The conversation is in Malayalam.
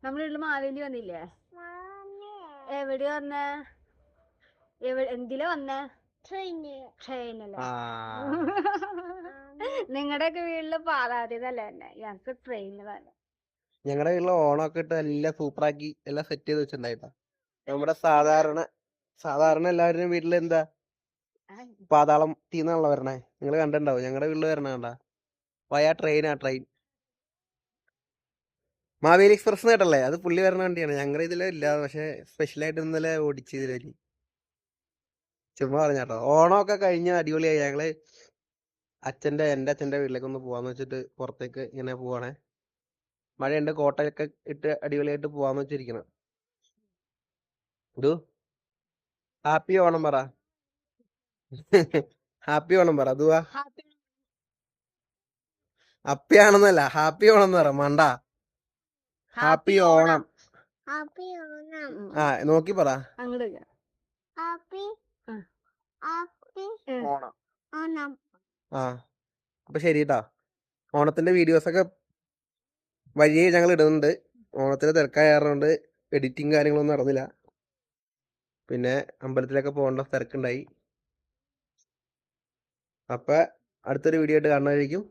നമ്മുടെ വീട്ടില് മാവേലി വന്നില്ലേ? എവിടെ വന്നേ? എന്തിലാ വന്നേ? ട്രെയിനില്. നിങ്ങളുടെയൊക്കെ വീട്ടില് പാലാതിരല്ലേ തന്നെ? ഞങ്ങക്ക് ട്രെയിനിലാണ്. ഞങ്ങളുടെ വീട്ടിലെ ഓണമൊക്കെ ഇട്ട് എല്ലാം സൂപ്പറാക്കി എല്ലാം സെറ്റ് ചെയ്ത് വെച്ചിട്ടുണ്ടായിട്ടാ. നമ്മുടെ സാധാരണ എല്ലാവരുടെയും വീട്ടിൽ എന്താ പാതാളം തീന്നാണല്ലോ വരണേ. നിങ്ങൾ കണ്ടിട്ടുണ്ടാവും. ഞങ്ങളുടെ വീട്ടിൽ വരണ കണ്ടാ ട്രെയിൻ മാവേലി എക്സ്പ്രസ് കേട്ടല്ലേ? അത് പുള്ളി വരണ വണ്ടിയാണ്. ഞങ്ങളുടെ ഇതിലില്ല, പക്ഷെ സ്പെഷ്യലായിട്ട് ഇന്നലെ ഓടിച്ച് ഇതിലേക്ക് ചുമ്മാ പറഞ്ഞാട്ടോ. ഓണമൊക്കെ കഴിഞ്ഞ് അടിപൊളിയായി. ഞങ്ങള് എൻ്റെ അച്ഛൻ്റെ വീട്ടിലേക്ക് ഒന്ന് പോവാന്ന് വെച്ചിട്ട് പുറത്തേക്ക് ഇങ്ങനെ പോവാണേ. മഴയുണ്ട്, കോട്ടയൊക്കെ ഇട്ട് അടിപൊളിയായിട്ട് പോവാന്ന് വെച്ചിരിക്കണം. ഇതു ഹാപ്പി ഓണം പറ. ഹാപ്പി ഓണം പറ. അതുവാ അപ്പിയാണെന്നല്ല, ഹാപ്പി ഓണം എന്ന് പറ. മണ്ട, ഹാപ്പി ഓണം. ആ നോക്കി പറ. അങ്ങോട്ട് ഓണം. ആ അപ്പൊ ശരി കേട്ടോ. ഓണത്തിന്റെ വീഡിയോസൊക്കെ വഴിയെ ഞങ്ങൾ ഇടുന്നുണ്ട്. ഓണത്തിന് തിരക്കായതുകൊണ്ട് എഡിറ്റിങ് കാര്യങ്ങളൊന്നും നടന്നില്ല. പിന്നെ അമ്പലത്തിലൊക്കെ പോകേണ്ട തിരക്കുണ്ടായി. അപ്പൊ അടുത്തൊരു വീഡിയോ ആയിട്ട് കാണുന്നതായിരിക്കും.